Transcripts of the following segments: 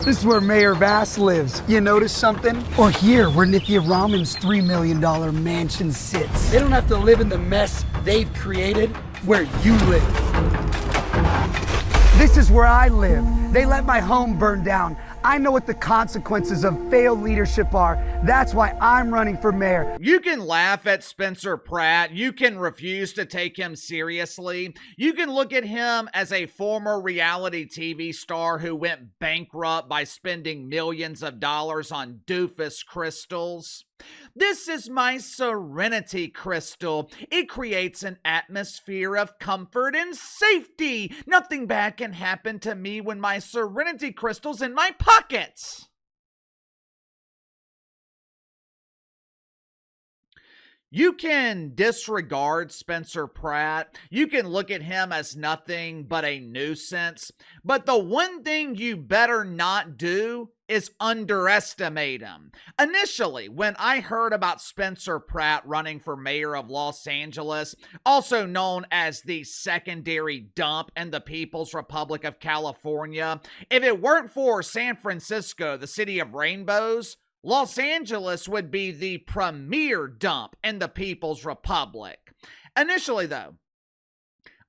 This is where Mayor Bass lives. You notice something? Or here, where Nithya Raman's $3 million mansion sits. They don't have to live in the mess they've created where you live. This is where I live. They let my home burn down. I know what the consequences of failed leadership are. That's why I'm running for mayor. You can laugh at Spencer Pratt. You can refuse to take him seriously. You can look at him as a former reality TV star who went bankrupt by spending millions of dollars on doofus crystals. This is my serenity crystal. It creates an atmosphere of comfort and safety. Nothing bad can happen to me when my serenity crystal's in my pockets. You can disregard Spencer Pratt. You can look at him as nothing but a nuisance. But the one thing you better not do is underestimate him. Initially, when I heard about Spencer Pratt running for mayor of Los Angeles, also known as the secondary dump in the People's Republic of California, if it weren't for San Francisco, the city of rainbows, Los Angeles would be the premier dump in the People's Republic. Initially, though,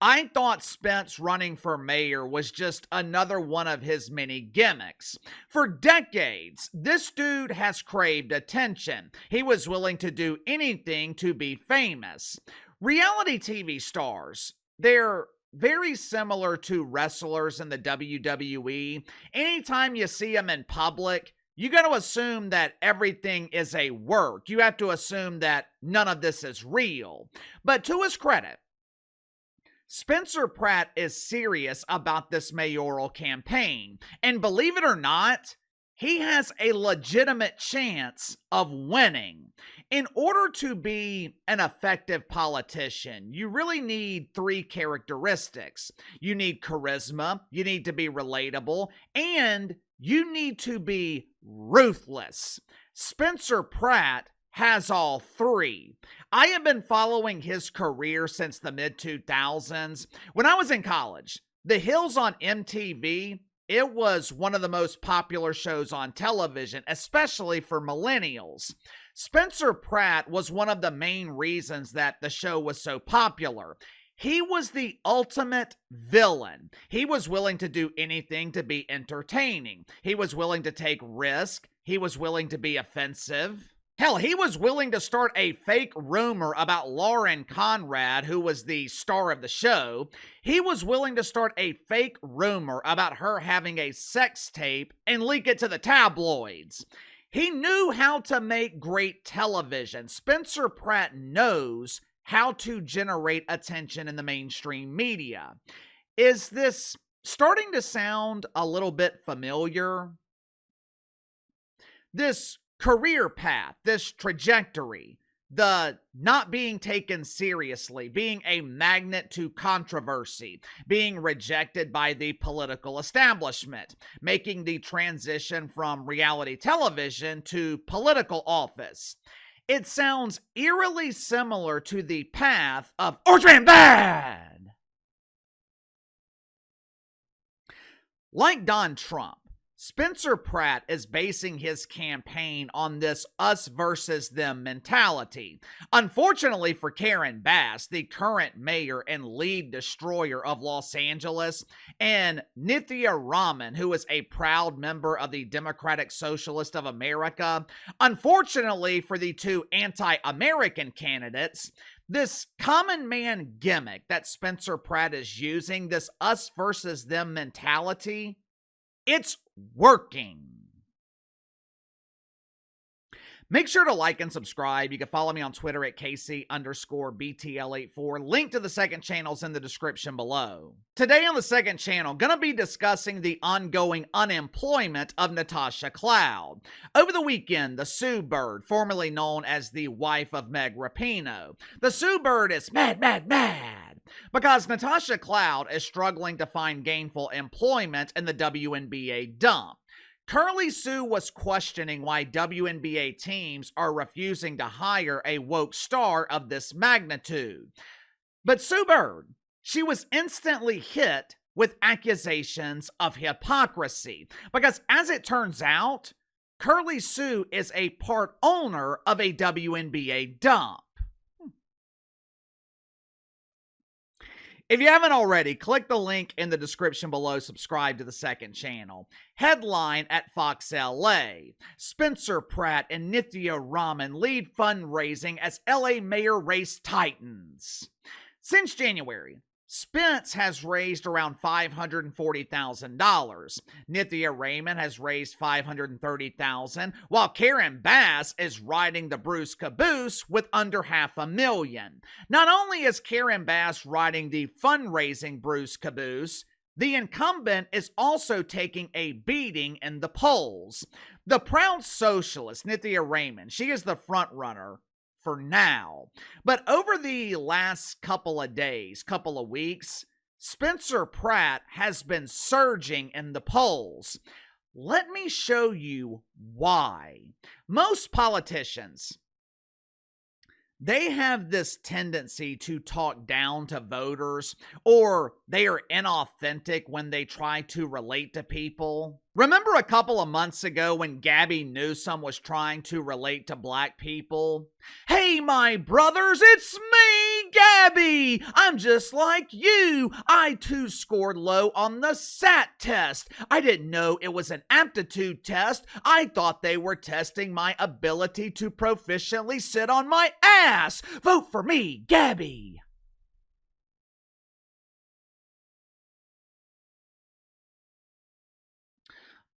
I thought Spence running for mayor was just another one of his many gimmicks. For decades, this dude has craved attention. He was willing to do anything to be famous. Reality TV stars, they're very similar to wrestlers in the WWE. Anytime you see them in public, you got to assume that everything is a work. You have to assume that none of this is real. But to his credit, Spencer Pratt is serious about this mayoral campaign. And believe it or not, he has a legitimate chance of winning. In order to be an effective politician, you really need three characteristics. You need charisma, you need to be relatable, and you need to be ruthless. Spencer Pratt has all three. I have been following his career since the mid-2000s. When I was in college, The Hills on MTV, it was one of the most popular shows on television, especially for millennials. Spencer Pratt was one of the main reasons that the show was so popular. He was the ultimate villain. He was willing to do anything to be entertaining. He was willing to take risk. He was willing to be offensive. Hell, he was willing to start a fake rumor about Lauren Conrad, who was the star of the show. He was willing to start a fake rumor about her having a sex tape and leak it to the tabloids. He knew how to make great television. Spencer Pratt knows how to generate attention in the mainstream media. Is this starting to sound a little bit familiar? This career path, this trajectory, the not being taken seriously, being a magnet to controversy, being rejected by the political establishment, making the transition from reality television to political office. It sounds eerily similar to the path of Orange Man Bad. Like Donald Trump, Spencer Pratt is basing his campaign on this us versus them mentality. Unfortunately for Karen Bass, the current mayor and lead destroyer of Los Angeles, and Nithya Raman, who is a proud member of the Democratic Socialist of America, unfortunately for the two anti-American candidates, this common man gimmick that Spencer Pratt is using, this us versus them mentality, it's working. Make sure to like and subscribe. You can follow me on Twitter at KC_BTL84. Link to the second channel's in the description below. Today on the second channel, gonna be discussing the ongoing unemployment of Natasha Cloud. Over the weekend, the Sue Bird, formerly known as the wife of Meg Rapinoe, the Sue Bird is mad because Natasha Cloud is struggling to find gainful employment in the WNBA dump. Curly Sue was questioning why WNBA teams are refusing to hire a woke star of this magnitude. But Sue Bird, she was instantly hit with accusations of hypocrisy. Because as it turns out, Curly Sue is a part owner of a WNBA dump. If you haven't already, click the link in the description below, subscribe to the second channel. Headline at Fox LA. Spencer Pratt and Nithya Raman lead fundraising as LA mayor race tightens. Since January, Spence has raised around $540,000. Nithya Raman has raised $530,000, while Karen Bass is riding the Bruce caboose with under $500,000. Not only is Karen Bass riding the fundraising Bruce caboose, the incumbent is also taking a beating in the polls. The proud socialist, Nithya Raman, she is the front runner for now. But over the last couple of days, couple of weeks, Spencer Pratt has been surging in the polls. Let me show you why. Most politicians, they have this tendency to talk down to voters, or they are inauthentic when they try to relate to people. Remember a couple of months ago when Gabby Newsom was trying to relate to black people? Hey, my brothers, it's me, Gabby. I'm just like you. I too scored low on the SAT test. I didn't know it was an aptitude test. I thought they were testing my ability to proficiently sit on my ass. Vote for me, Gabby.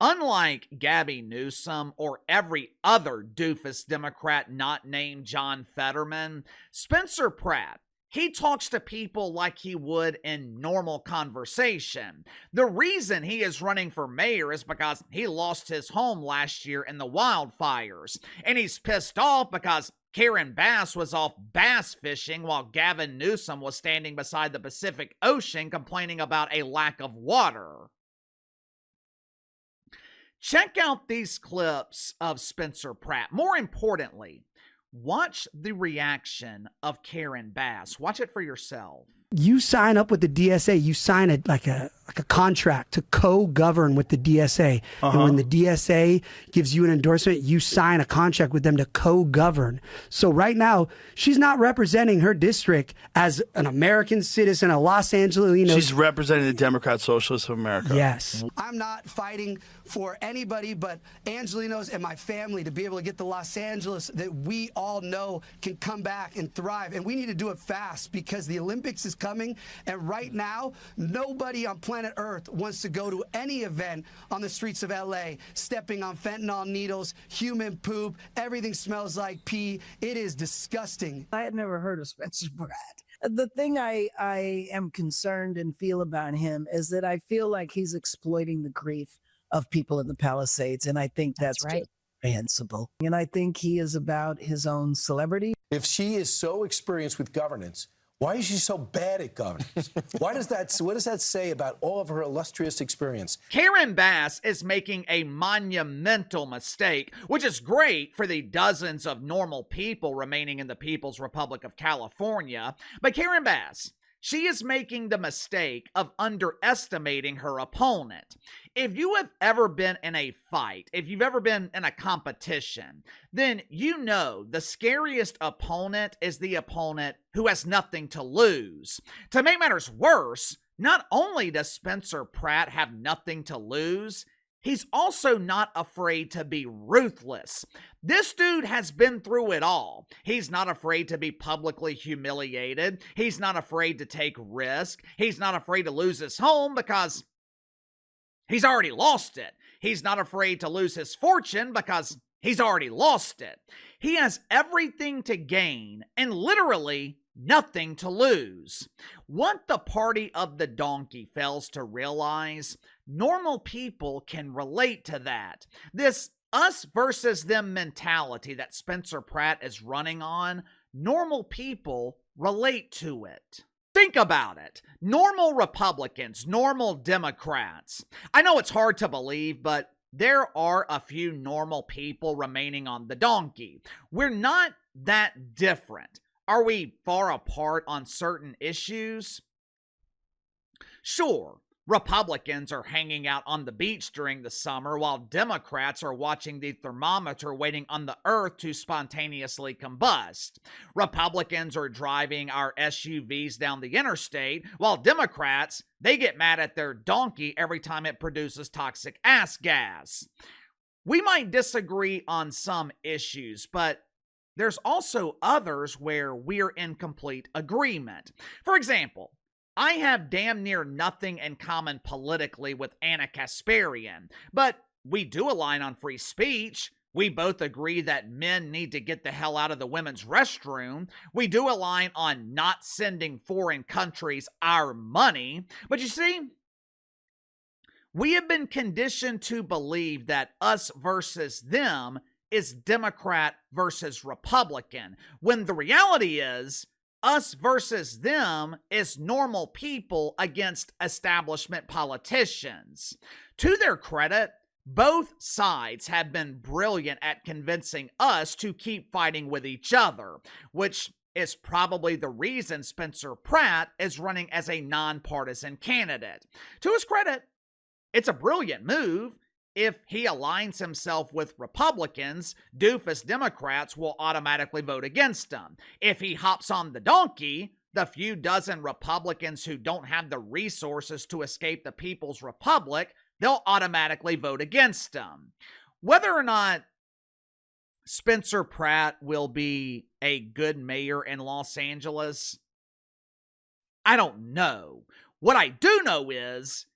Unlike Gabby Newsom or every other doofus Democrat not named John Fetterman, Spencer Pratt, he talks to people like he would in normal conversation. The reason he is running for mayor is because he lost his home last year in the wildfires, and he's pissed off because Karen Bass was off bass fishing while Gavin Newsom was standing beside the Pacific Ocean complaining about a lack of water. Check out these clips of Spencer Pratt. More importantly, watch the reaction of Karen Bass. Watch it for yourself. You sign up with the DSA, you sign a contract to co-govern with the DSA. And when the DSA gives you an endorsement, you sign a contract with them to co-govern. So right now, she's not representing her district as an American citizen, a Los Angeles. She's representing the Democrat Socialists of America. Yes. I'm not fighting for anybody but Angelinos and my family to be able to get the Los Angeles that we all know can come back and thrive. And we need to do it fast because the Olympics is coming. And right now, nobody on planet Earth wants to go to any event on the streets of LA, stepping on fentanyl needles, human poop, everything smells like pee. It is disgusting. I had never heard of Spencer Pratt. The thing I am concerned and feel about him is that I feel like he's exploiting the grief of people in the Palisades, and I think that's right. Reprehensible. And I think he is about his own celebrity. If she is so experienced with governance, why is she so bad at governance? What does that say about all of her illustrious experience? Karen Bass is making a monumental mistake, which is great for the dozens of normal people remaining in the People's Republic of California. But Karen Bass, she is making the mistake of underestimating her opponent. If you have ever been in a fight, if you've ever been in a competition, then you know the scariest opponent is the opponent who has nothing to lose. To make matters worse, not only does Spencer Pratt have nothing to lose, he's also not afraid to be ruthless. This dude has been through it all. He's not afraid to be publicly humiliated. He's not afraid to take risk. He's not afraid to lose his home because he's already lost it. He's not afraid to lose his fortune because he's already lost it. He has everything to gain and literally nothing to lose. What the party of the donkey fails to realize, normal people can relate to that. This us versus them mentality that Spencer Pratt is running on, normal people relate to it. Think about it. Normal Republicans, normal Democrats. I know it's hard to believe, but there are a few normal people remaining on the donkey. We're not that different. Are we far apart on certain issues? Sure, Republicans are hanging out on the beach during the summer while Democrats are watching the thermometer waiting on the earth to spontaneously combust. Republicans are driving our SUVs down the interstate while Democrats, they get mad at their donkey every time it produces toxic ass gas. We might disagree on some issues, but there's also others where we're in complete agreement. For example, I have damn near nothing in common politically with Anna Kasparian, but we do align on free speech. We both agree that men need to get the hell out of the women's restroom. We do align on not sending foreign countries our money. But you see, we have been conditioned to believe that us versus them is Democrat versus Republican, when the reality is, us versus them is normal people against establishment politicians. To their credit, both sides have been brilliant at convincing us to keep fighting with each other, which is probably the reason Spencer Pratt is running as a nonpartisan candidate. To his credit, it's a brilliant move. If he aligns himself with Republicans, doofus Democrats will automatically vote against him. If he hops on the donkey, the few dozen Republicans who don't have the resources to escape the People's Republic, they'll automatically vote against him. Whether or not Spencer Pratt will be a good mayor in Los Angeles, I don't know. What I do know is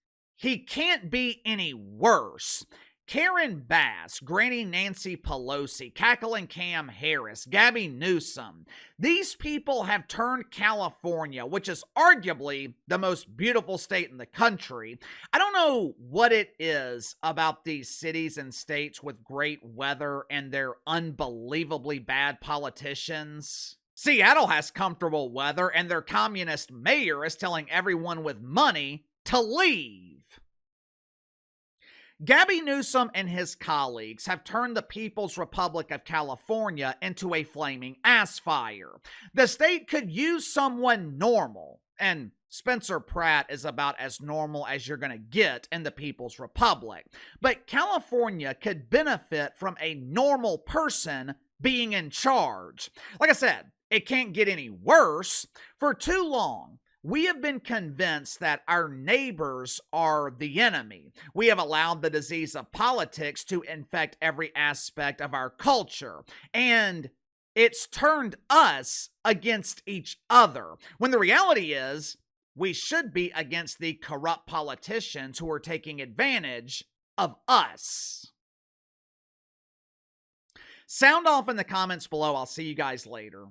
he can't be any worse. Karen Bass, Granny Nancy Pelosi, Cackling Cam Harris, Gabby Newsom, these people have turned California, which is arguably the most beautiful state in the country. I don't know what it is about these cities and states with great weather and their unbelievably bad politicians. Seattle has comfortable weather and their communist mayor is telling everyone with money to leave. Gabby Newsom and his colleagues have turned the People's Republic of California into a flaming ass fire. The state could use someone normal, and Spencer Pratt is about as normal as you're going to get in the People's Republic. But California could benefit from a normal person being in charge. Like I said, it can't get any worse. For too long, we have been convinced that our neighbors are the enemy. We have allowed the disease of politics to infect every aspect of our culture. And it's turned us against each other. When the reality is, we should be against the corrupt politicians who are taking advantage of us. Sound off in the comments below. I'll see you guys later.